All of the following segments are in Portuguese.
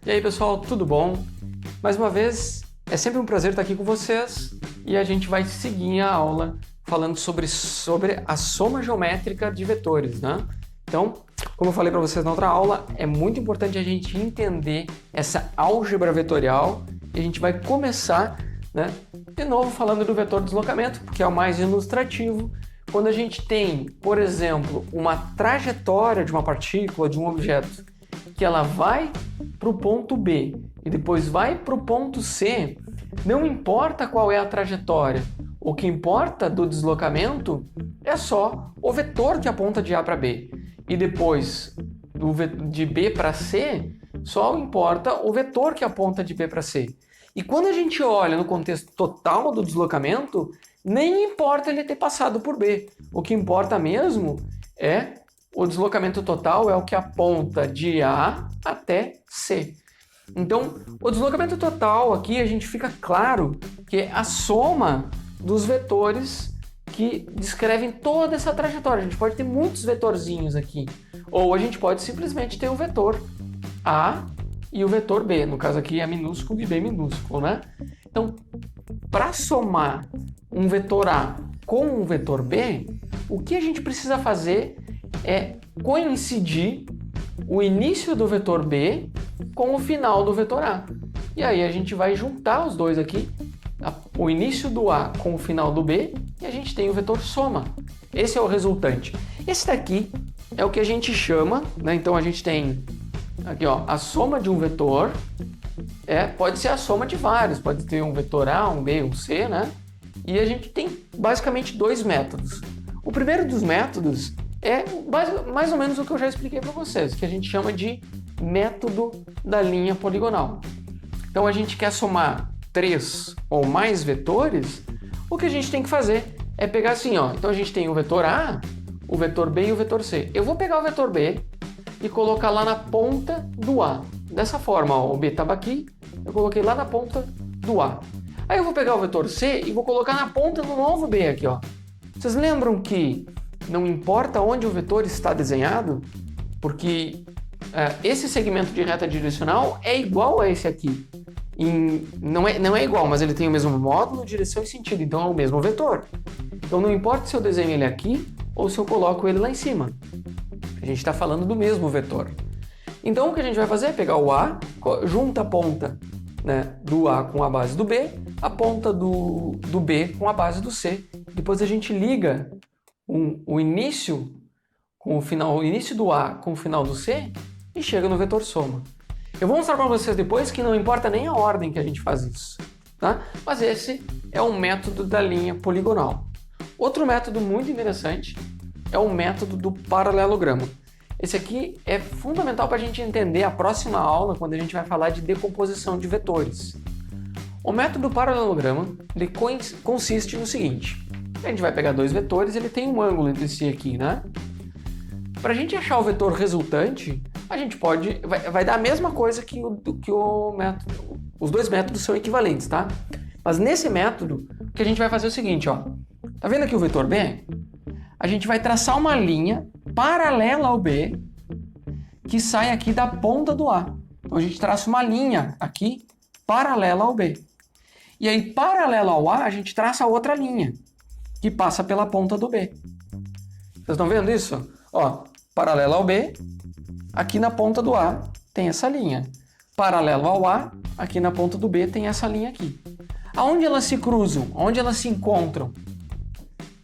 E aí pessoal, tudo bom? Mais uma vez, é sempre um prazer estar aqui com vocês e a gente vai seguir a aula falando sobre a soma geométrica de vetores, né? Então, como eu falei para vocês na outra aula, é muito importante a gente entender essa álgebra vetorial e a gente vai começar, né, de novo falando do vetor deslocamento, porque é o mais ilustrativo. Quando a gente tem, por exemplo, uma trajetória de uma partícula, de um objeto, que ela vai para o ponto B e depois vai para o ponto C, não importa qual é a trajetória, o que importa do deslocamento é só o vetor que aponta de A para B. E depois, de B para C, só importa o vetor que aponta de B para C. E quando a gente olha no contexto total do deslocamento, nem importa ele ter passado por B. O que importa mesmo é o deslocamento total, é o que aponta de A até C. Então, o deslocamento total aqui a gente fica claro que é a soma dos vetores que descrevem toda essa trajetória. A gente pode ter muitos vetorzinhos aqui, ou a gente pode simplesmente ter o vetor A e o vetor B, no caso aqui é minúsculo e B minúsculo, né? Então, para somar um vetor A com um vetor B, o que a gente precisa fazer é coincidir o início do vetor B com o final do vetor A. E aí a gente vai juntar os dois aqui, o início do A com o final do B, e a gente tem o vetor soma. Esse é o resultante. Esse daqui é o que a gente chama, né? Então a gente tem aqui, ó, a soma de um vetor, pode ser a soma de vários, pode ter um vetor A, um B, um C, né? E a gente tem basicamente dois métodos. O primeiro dos métodos é mais ou menos o que eu já expliquei para vocês, que a gente chama de método da linha poligonal. Então a gente quer somar 3 ou mais vetores, o que a gente tem que fazer é pegar assim, ó. Então a gente tem o vetor A, o vetor B e o vetor C. Eu vou pegar o vetor B e colocar lá na ponta do A. Dessa forma, ó, o B estava aqui, eu coloquei lá na ponta do A. Aí eu vou pegar o vetor C e vou colocar na ponta do novo B aqui, ó. Vocês lembram que não importa onde o vetor está desenhado, porque esse segmento de reta direcional é igual a esse aqui. Não é igual, mas ele tem o mesmo módulo, direção e sentido, então é o mesmo vetor. Então não importa se eu desenho ele aqui ou se eu coloco ele lá em cima. A gente está falando do mesmo vetor. Então o que a gente vai fazer é pegar o A, junta a ponta, né, do A com a base do B, a ponta do B com a base do C. Depois a gente liga o início com o final, o início do A com o final do C e chega no vetor soma. Eu vou mostrar para vocês depois que não importa nem a ordem que a gente faz isso, tá? Mas esse é um método da linha poligonal. Outro método muito interessante é o método do paralelogramo. Esse aqui é fundamental para a gente entender a próxima aula, quando a gente vai falar de decomposição de vetores. O método do paralelogramo ele consiste no seguinte: a gente vai pegar dois vetores, ele tem um ângulo entre si aqui, né? Para a gente achar o vetor resultante, a gente vai dar a mesma coisa que o método. Os dois métodos são equivalentes, tá? Mas nesse método, o que a gente vai fazer é o seguinte, ó. Tá vendo aqui o vetor B? A gente vai traçar uma linha paralela ao B que sai aqui da ponta do A. Então a gente traça uma linha aqui paralela ao B. E aí, paralela ao A, a gente traça outra linha que passa pela ponta do B. Vocês estão vendo isso? Ó, paralelo ao B, aqui na ponta do A tem essa linha. Paralelo ao A, aqui na ponta do B tem essa linha aqui. Aonde elas se cruzam? Onde elas se encontram?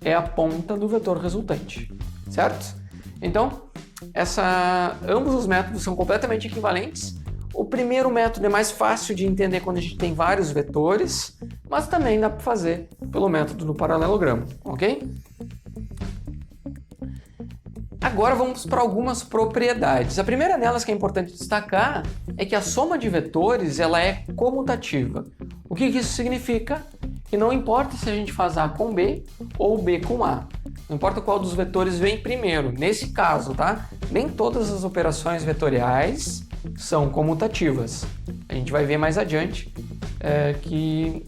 É a ponta do vetor resultante, certo? Então, ambos os métodos são completamente equivalentes. O primeiro método é mais fácil de entender quando a gente tem vários vetores, mas também dá para fazer pelo método do paralelogramo, ok? Agora vamos para algumas propriedades. A primeira delas que é importante destacar é que a soma de vetores ela é comutativa. O que isso significa? Que não importa se a gente faz A com B ou B com A. Não importa qual dos vetores vem primeiro. Nesse caso, tá? Nem todas as operações vetoriais são comutativas. A gente vai ver mais adiante que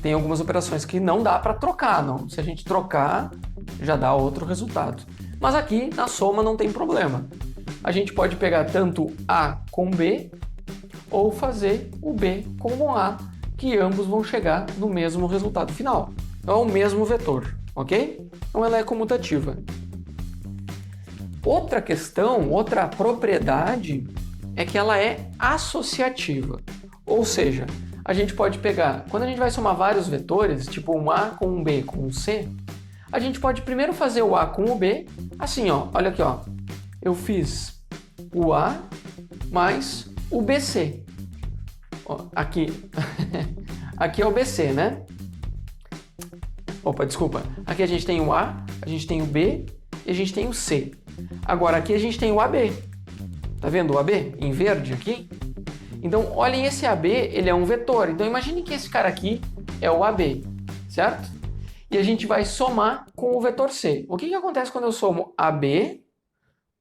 tem algumas operações que não dá para trocar. Não. Se a gente trocar, já dá outro resultado. Mas aqui, na soma, não tem problema. A gente pode pegar tanto A com B ou fazer o B com o A, que ambos vão chegar no mesmo resultado final. É o mesmo vetor, ok? Então ela é comutativa. Outra questão, outra propriedade é que ela é associativa. Ou seja, a gente pode pegar, quando a gente vai somar vários vetores, tipo um A com um B com um C, a gente pode primeiro fazer o A com o B, assim, ó, olha aqui, ó. Eu fiz o A mais o BC. Ó, aqui, aqui é o BC, né? Opa, desculpa. Aqui a gente tem o A, a gente tem o B e a gente tem o C. Agora aqui a gente tem o AB. Tá vendo o AB em verde aqui? Então, olhem, esse AB, ele é um vetor. Então, imagine que esse cara aqui é o AB, certo? E a gente vai somar com o vetor C. O que acontece quando eu somo AB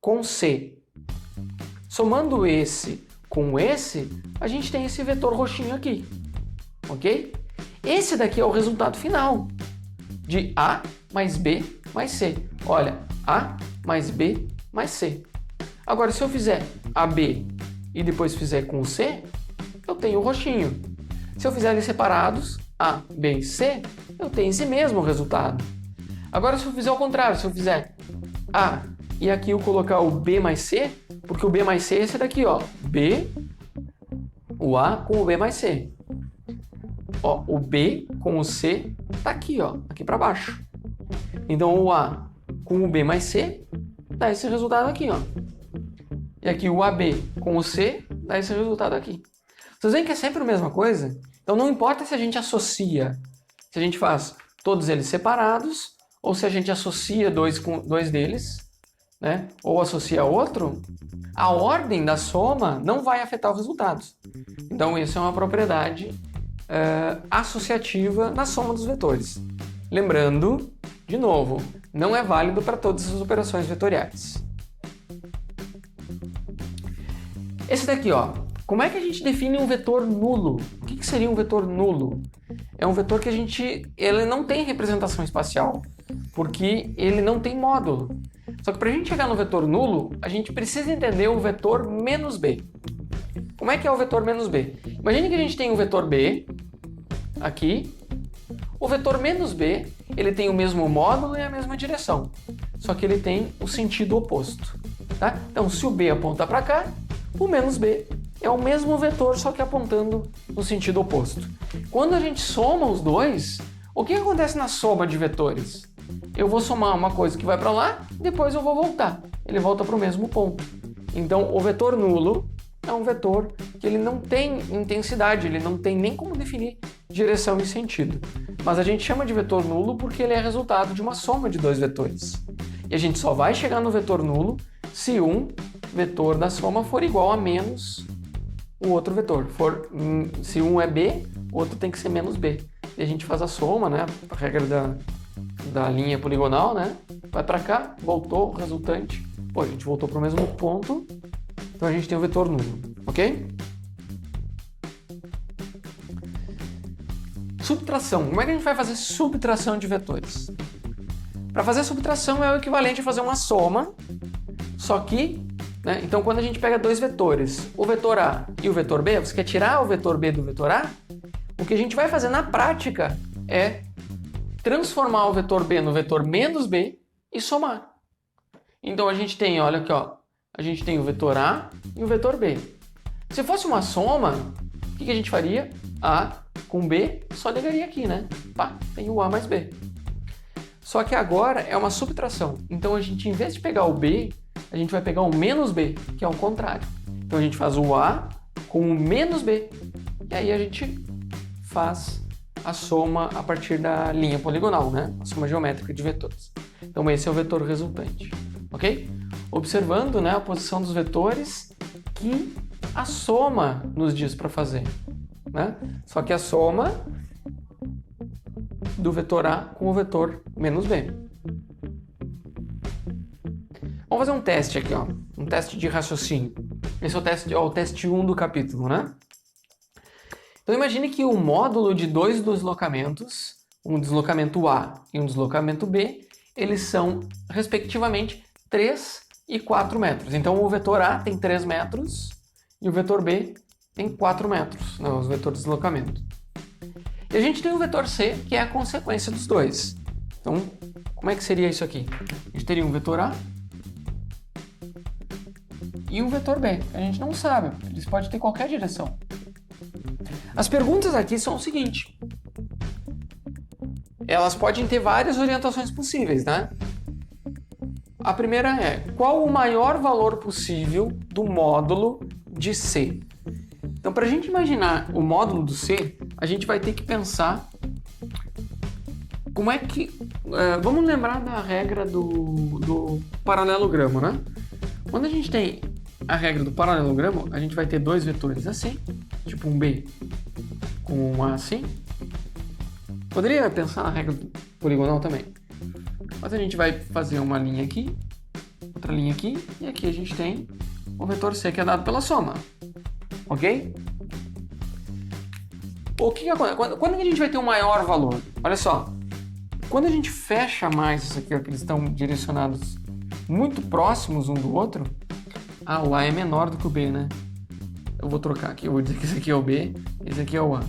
com C? Somando esse com esse, a gente tem esse vetor roxinho aqui, ok? Esse daqui é o resultado final de A mais B mais C. Olha, A mais B mais C. Agora, se eu fizer AB e depois fizer com C, eu tenho o roxinho. Se eu fizer eles separados, A, B e C, eu tenho esse mesmo resultado. Agora, se eu fizer o contrário, se eu fizer A e aqui eu colocar o B mais C, porque o B mais C é esse daqui, ó. B, o A com o B mais C. Ó, o B com o C tá aqui, ó, aqui para baixo. Então, o A com o B mais C dá esse resultado aqui, ó. E aqui o AB com o C dá esse resultado aqui. Vocês veem que é sempre a mesma coisa? Então não importa se a gente associa, se a gente faz todos eles separados, ou se a gente associa dois deles, né? Ou associa outro, a ordem da soma não vai afetar os resultados. Então isso é uma propriedade associativa na soma dos vetores. Lembrando, de novo, não é válido para todas as operações vetoriais. Esse daqui, ó, como é que a gente define um vetor nulo? O que seria um vetor nulo? É um vetor que ele não tem representação espacial, porque ele não tem módulo. Só que para a gente chegar no vetor nulo, a gente precisa entender o vetor menos B. Como é que é o vetor menos B? Imagine que a gente tem o vetor B, aqui. O vetor menos B, ele tem o mesmo módulo e a mesma direção, só que ele tem o sentido oposto. Tá? Então, se o B aponta para cá, o menos B é o mesmo vetor, só que apontando no sentido oposto. Quando a gente soma os dois, o que acontece na soma de vetores? Eu vou somar uma coisa que vai para lá, depois eu vou voltar. Ele volta para o mesmo ponto. Então, o vetor nulo é um vetor que ele não tem intensidade, ele não tem nem como definir direção e sentido. Mas a gente chama de vetor nulo porque ele é resultado de uma soma de dois vetores. E a gente só vai chegar no vetor nulo se um vetor da soma for igual a menos o outro vetor. Se um é B, o outro tem que ser menos B. E a gente faz a soma, né? A regra da linha poligonal, né? Vai para cá, voltou, resultante. Pô, a gente voltou para o mesmo ponto, então a gente tem o vetor nulo, ok? Subtração. Como é que a gente vai fazer subtração de vetores? Para fazer subtração é o equivalente a fazer uma soma, só que, né? Então quando a gente pega dois vetores, o vetor A e o vetor B, você quer tirar o vetor B do vetor A? O que a gente vai fazer na prática é transformar o vetor B no vetor menos B e somar. Então a gente tem, olha aqui, ó, a gente tem o vetor A e o vetor B. Se fosse uma soma, o que a gente faria? A com B só ligaria aqui, né? Pá, tem o A mais B. Só que agora é uma subtração. Então a gente, em vez de pegar o B, a gente vai pegar o menos B, que é o contrário. Então a gente faz o A com o menos B. E aí a gente faz a soma a partir da linha poligonal, né? A soma geométrica de vetores. Então esse é o vetor resultante, ok? Observando, né, a posição dos vetores que a soma nos diz para fazer, né? Só que a soma do vetor A com o vetor menos B. Vamos fazer um teste aqui, ó, um teste de raciocínio. Esse é o teste 1 do capítulo, né? Então imagine que o módulo de dois deslocamentos, um deslocamento A e um deslocamento B, eles são, respectivamente, 3 e 4 metros. Então o vetor A tem 3 metros e o vetor B tem 4 metros, né, os vetores de deslocamento. E a gente tem o vetor C, que é a consequência dos dois. Então, como é que seria isso aqui? A gente teria um vetor A e um vetor B. A gente não sabe, eles podem ter qualquer direção. As perguntas aqui são o seguinte. Elas podem ter várias orientações possíveis, né? A primeira é, qual o maior valor possível do módulo de C? Então, para a gente imaginar o módulo do C, a gente vai ter que pensar como é que... vamos lembrar da regra do paralelogramo, né? Quando a gente tem a regra do paralelogramo, a gente vai ter dois vetores assim, tipo um B com um A assim. Poderia pensar na regra poligonal também. Mas a gente vai fazer uma linha aqui, outra linha aqui, e aqui a gente tem o vetor C que é dado pela soma. Ok? O que acontece? Quando a gente vai ter um maior valor? Olha só. Quando a gente fecha mais isso aqui, ó, que eles estão direcionados muito próximos um do outro, o A é menor do que o B, né? Eu vou trocar aqui, eu vou dizer que esse aqui é o B, esse aqui é o A,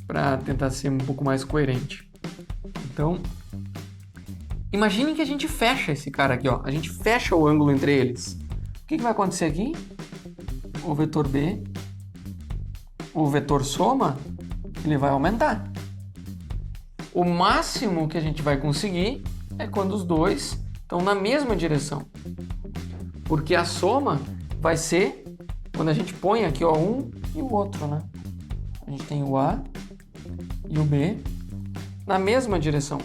para tentar ser um pouco mais coerente. Então, imagine que a gente fecha esse cara aqui, ó. A gente fecha o ângulo entre eles. O que vai acontecer aqui? O vetor B, o vetor soma, ele vai aumentar. O máximo que a gente vai conseguir é quando os dois estão na mesma direção. Porque a soma vai ser quando a gente põe aqui, ó, um e o outro, né? A gente tem o A e o B na mesma direção.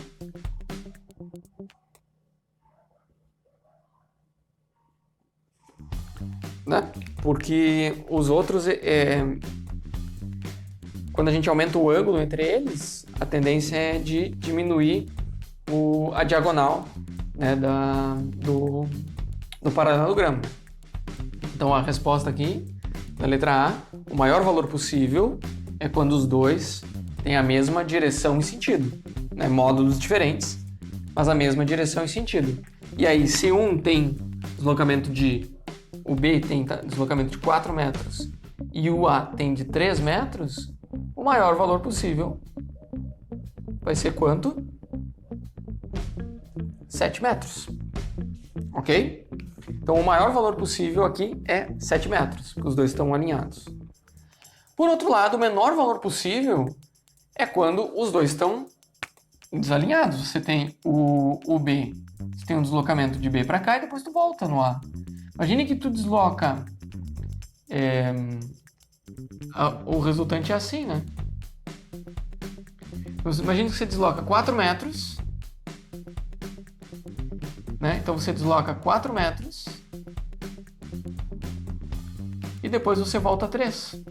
Né? Porque os outros, quando a gente aumenta o ângulo entre eles, a tendência é de diminuir a diagonal, né, do paralelogramo. Então a resposta aqui, na letra A, o maior valor possível é quando os dois têm a mesma direção e sentido, né, módulos diferentes, mas a mesma direção e sentido. E aí, se um tem deslocamento o B tem deslocamento de 4 metros e o A tem de 3 metros, o maior valor possível vai ser quanto? 7 metros. Ok? Então, o maior valor possível aqui é 7 metros, porque os dois estão alinhados. Por outro lado, o menor valor possível é quando os dois estão desalinhados. Você tem o B, você tem um deslocamento de B para cá e depois tu volta no A. Imagine que tu desloca... o resultante é assim, né? Imagine que você desloca 4 metros, né? Então você desloca 4 metros e depois você volta 3.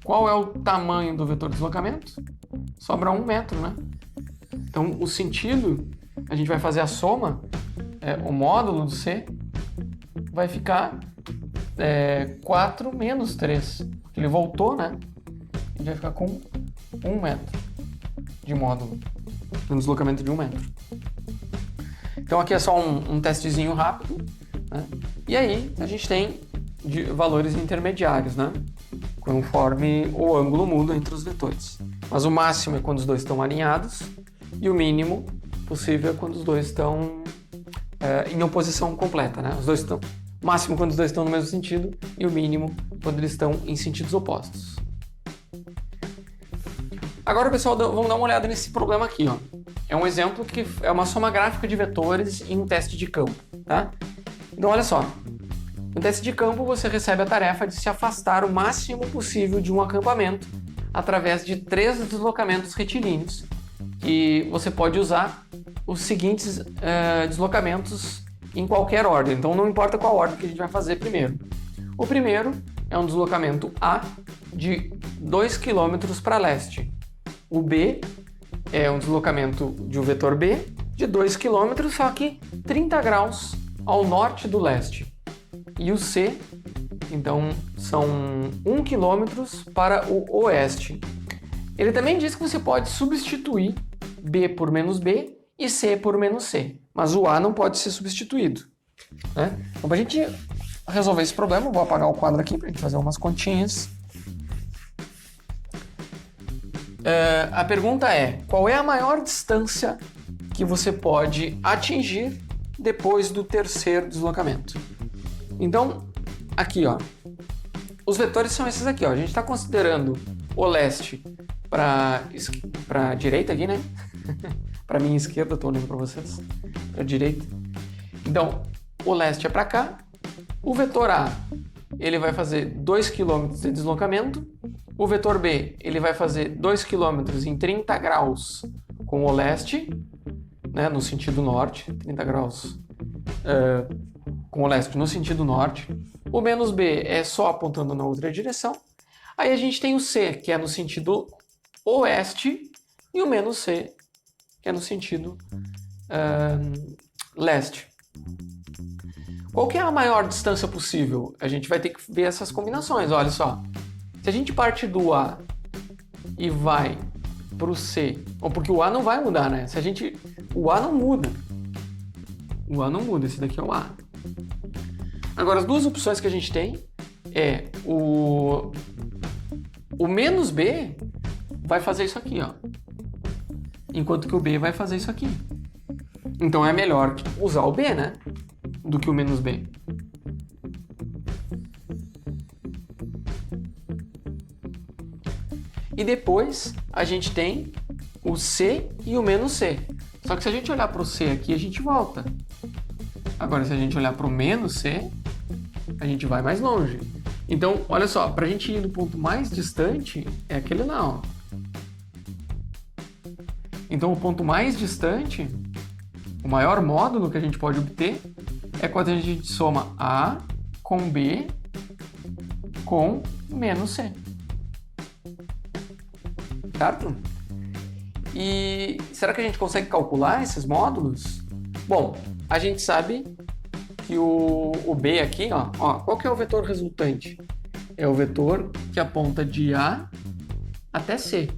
Qual é o tamanho do vetor de deslocamento? Sobra 1 metro, né? Então o sentido, a gente vai fazer a soma, o módulo do C vai ficar 4 menos 3, porque ele voltou, né? A gente vai ficar com 1 metro de módulo, um deslocamento de 1 metro. Então aqui é só um testezinho rápido, né? E aí a gente tem valores intermediários, né? Conforme o ângulo muda entre os vetores. Mas o máximo é quando os dois estão alinhados e o mínimo possível é quando os dois estão em oposição completa, né? Os dois estão máximo quando os dois estão no mesmo sentido e o mínimo quando eles estão em sentidos opostos. Agora, pessoal, vamos dar uma olhada nesse problema aqui, ó. É um exemplo que é uma soma gráfica de vetores em um teste de campo, tá? Então, olha só. No teste de campo, você recebe a tarefa de se afastar o máximo possível de um acampamento através de 3 deslocamentos retilíneos, e você pode usar os seguintes deslocamentos em qualquer ordem. Então, não importa qual ordem que a gente vai fazer primeiro. O primeiro é um deslocamento A de 2 km para leste. O B é um deslocamento de um vetor B de 2 km, só que 30 graus ao norte do leste. E o C, então, são 1 km para o oeste. Ele também diz que você pode substituir B por menos B e C por menos C, mas o A não pode ser substituído, né? Então, para a gente resolver esse problema, eu vou apagar o quadro aqui para a gente fazer umas continhas. A pergunta é, qual é a maior distância que você pode atingir depois do terceiro deslocamento? Então, aqui, ó, os vetores são esses aqui, ó. A gente está considerando o leste para a direita aqui, né? Para minha esquerda, estou olhando para vocês, para a direita. Então, o leste é para cá. O vetor A, ele vai fazer 2 km de deslocamento. O vetor B, ele vai fazer 2 km em 30 graus com o leste, né, no sentido norte, 30 graus com o leste no sentido norte. O menos B é só apontando na outra direção. Aí a gente tem o C, que é no sentido oeste, e o menos C, que é no sentido leste. Qual que é a maior distância possível? A gente vai ter que ver essas combinações, olha só. Se a gente parte do A e vai para o C, porque o A não vai mudar, né? O A não muda. O A não muda, esse daqui é o A. Agora, as duas opções que a gente tem é o menos B vai fazer isso aqui, ó. Enquanto que o B vai fazer isso aqui. Então é melhor usar o B, né? Do que o menos B. E depois a gente tem o C e o menos C. Só que se a gente olhar para o C aqui, a gente volta. Agora, se a gente olhar para o menos C, a gente vai mais longe. Então, olha só, para a gente ir no ponto mais distante, é aquele lá, ó. Então, o ponto mais distante, o maior módulo que a gente pode obter, é quando a gente soma A com B com menos C. Certo? E será que a gente consegue calcular esses módulos? Bom, a gente sabe que o B aqui, ó, qual que é o vetor resultante? É o vetor que aponta de A até C.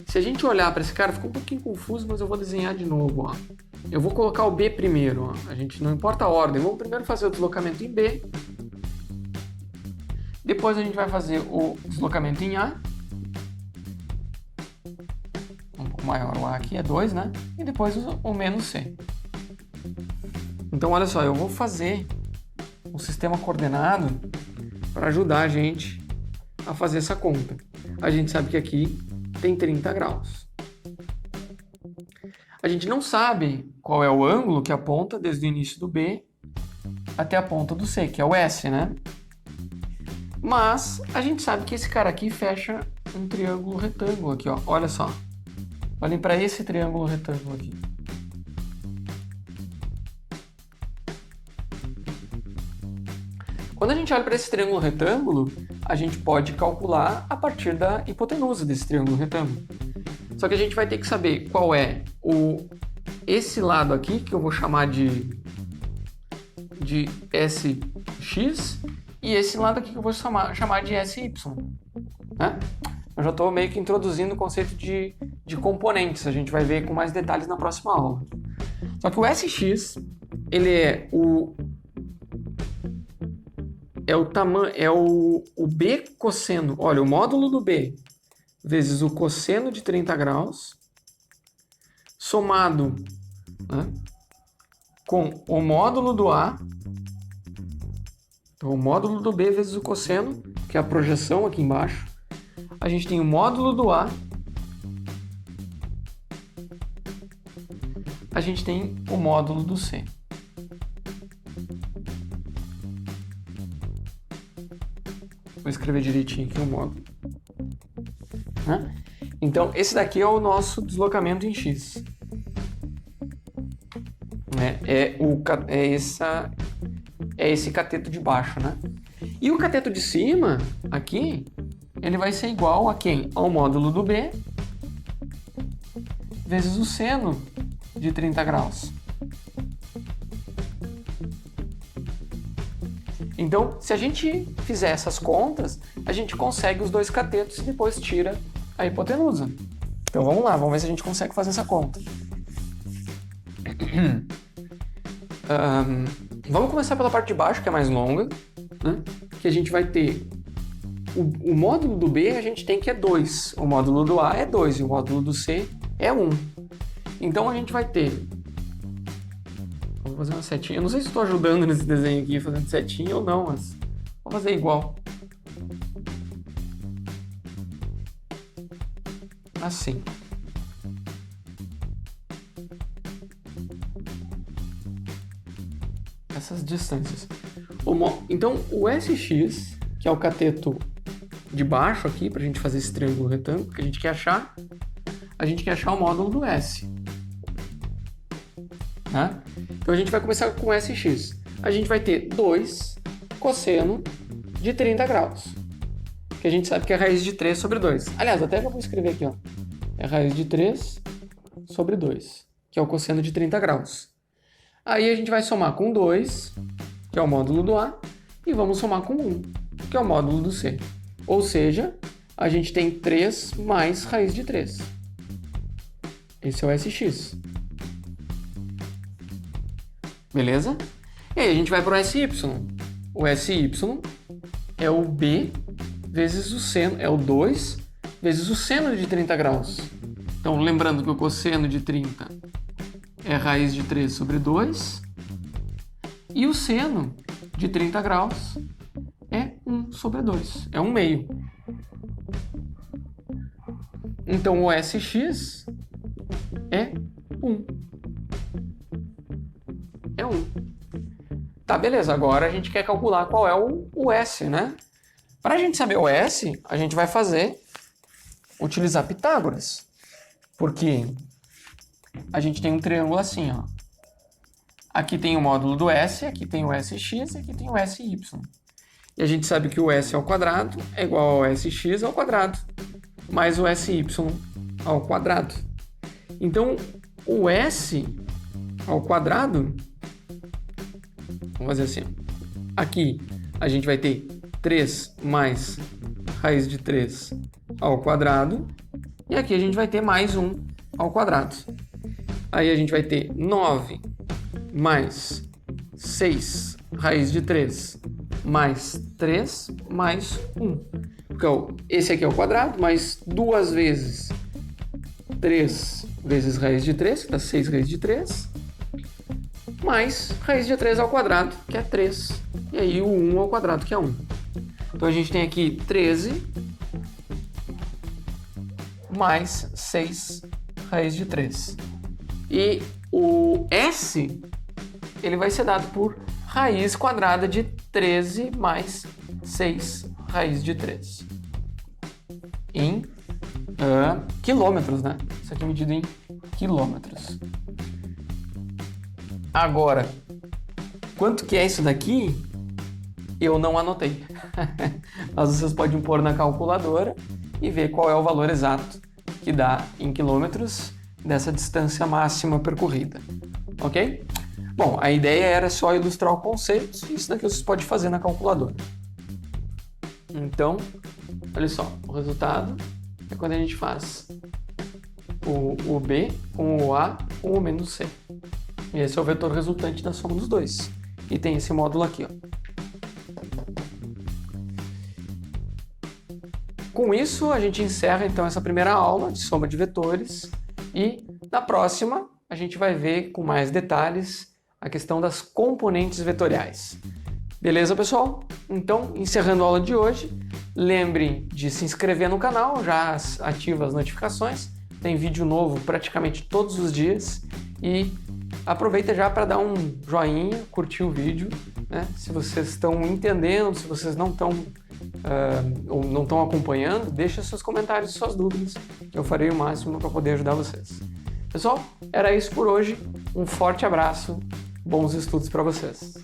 Se a gente olhar para esse cara, ficou um pouquinho confuso, mas eu vou desenhar de novo, ó. Eu vou colocar o B primeiro, ó. A gente não importa a ordem, vamos primeiro fazer o deslocamento em B. Depois a gente vai fazer o deslocamento em A. Um pouco maior, o A aqui é 2, né? E depois o menos C. Então, olha só, eu vou fazer um sistema coordenado para ajudar a gente a fazer essa conta. A gente sabe que aqui tem 30 graus. A gente não sabe qual é o ângulo que aponta desde o início do B até a ponta do C, que é o S, né? Mas a gente sabe que esse cara aqui fecha um triângulo retângulo aqui, ó. Olha só. Olhem para esse triângulo retângulo aqui. Quando a gente olha para esse triângulo retângulo, a gente pode calcular a partir da hipotenusa desse triângulo retângulo. Só que a gente vai ter que saber qual é esse lado aqui, que eu vou chamar de SX, e esse lado aqui que eu vou chamar de SY. Né? Eu já estou meio que introduzindo o conceito de componentes, a gente vai ver com mais detalhes na próxima aula. Só que o SX, ele é o tamanho, o B cosseno, olha, o módulo do B vezes o cosseno de 30 graus somado, né, com o módulo do A, então o módulo do B vezes o cosseno, que é a projeção aqui embaixo. A gente tem o módulo do A, a gente tem o módulo do C. Vou escrever direitinho aqui o módulo. Né? Então, esse daqui é o nosso deslocamento em X. É esse cateto de baixo, né? E o cateto de cima, aqui, ele vai ser igual a quem? Ao módulo do B vezes o seno de 30 graus. Então, se a gente fizer essas contas, a gente consegue os dois catetos e depois tira a hipotenusa. Então vamos lá, vamos ver se a gente consegue fazer essa conta. Vamos começar pela parte de baixo, que é mais longa, né? Que a gente vai ter o módulo do B, a gente tem que é 2, o módulo do A é 2 e o módulo do C é 1. Então a gente vai ter... Vou fazer uma setinha. Eu não sei se estou ajudando nesse desenho aqui, fazendo setinha ou não, mas vou fazer igual. Assim. Essas distâncias. Então, o SX, que é o cateto de baixo aqui, para a gente fazer esse triângulo retângulo que a gente quer achar o módulo do S. Né? Então, a gente vai começar com o SX. A gente vai ter 2 cosseno de 30 graus, que a gente sabe que é raiz de 3 sobre 2. Aliás, até já vou escrever aqui, ó. É raiz de 3 sobre 2, que é o cosseno de 30 graus. Aí a gente vai somar com 2, que é o módulo do A, e vamos somar com 1, que é o módulo do C. Ou seja, a gente tem 3 mais raiz de 3. Esse é o SX. Beleza? E aí a gente vai para o SY. O SY é o B vezes o seno, é o 2 vezes o seno de 30 graus. Então, lembrando que o cosseno de 30 é raiz de 3 sobre 2. E o seno de 30 graus é 1 sobre 2. É 1 meio. Então, o SX é 1. É 1. Tá, beleza. Agora a gente quer calcular qual é o S, né? Para a gente saber o S, a gente vai utilizar Pitágoras. Porque a gente tem um triângulo assim, ó. Aqui tem o módulo do S, aqui tem o SX e aqui tem o SY. E a gente sabe que o S ao quadrado é igual ao SX ao quadrado, mais o SY ao quadrado. Então, o S ao quadrado, vamos fazer assim, aqui a gente vai ter 3 mais raiz de 3 ao quadrado, e aqui a gente vai ter mais 1 ao quadrado. Aí a gente vai ter 9 mais 6 raiz de 3 mais 3 mais 1. Então, esse aqui é o quadrado, mais 2 vezes 3 vezes raiz de 3, que dá 6 raiz de 3, mais raiz de 3 ao quadrado, que é 3. E aí o 1 ao quadrado, que é 1. Então a gente tem aqui 13 mais 6 raiz de 3. E o S, ele vai ser dado por raiz quadrada de 13 mais 6 raiz de 3. Em quilômetros, né? Isso aqui é medido em quilômetros. Agora, quanto que é isso daqui? Eu não anotei. Mas vocês podem pôr na calculadora e ver qual é o valor exato que dá em quilômetros dessa distância máxima percorrida. Ok? Bom, a ideia era só ilustrar o conceito, isso daqui vocês podem fazer na calculadora. Então, olha só, o resultado é quando a gente faz o B com o A com o menos C. E esse é o vetor resultante da soma dos dois. E tem esse módulo aqui, ó. Com isso, a gente encerra então essa primeira aula de soma de vetores e na próxima a gente vai ver com mais detalhes a questão das componentes vetoriais. Beleza, pessoal? Então, encerrando a aula de hoje, lembrem de se inscrever no canal, já ativa as notificações, tem vídeo novo praticamente todos os dias e aproveita já para dar um joinha, curtir o vídeo, né? Se vocês estão entendendo, se vocês não estão ou não estão acompanhando, deixa seus comentários, suas dúvidas, que eu farei o máximo para poder ajudar vocês. Pessoal, era isso por hoje, um forte abraço, bons estudos para vocês.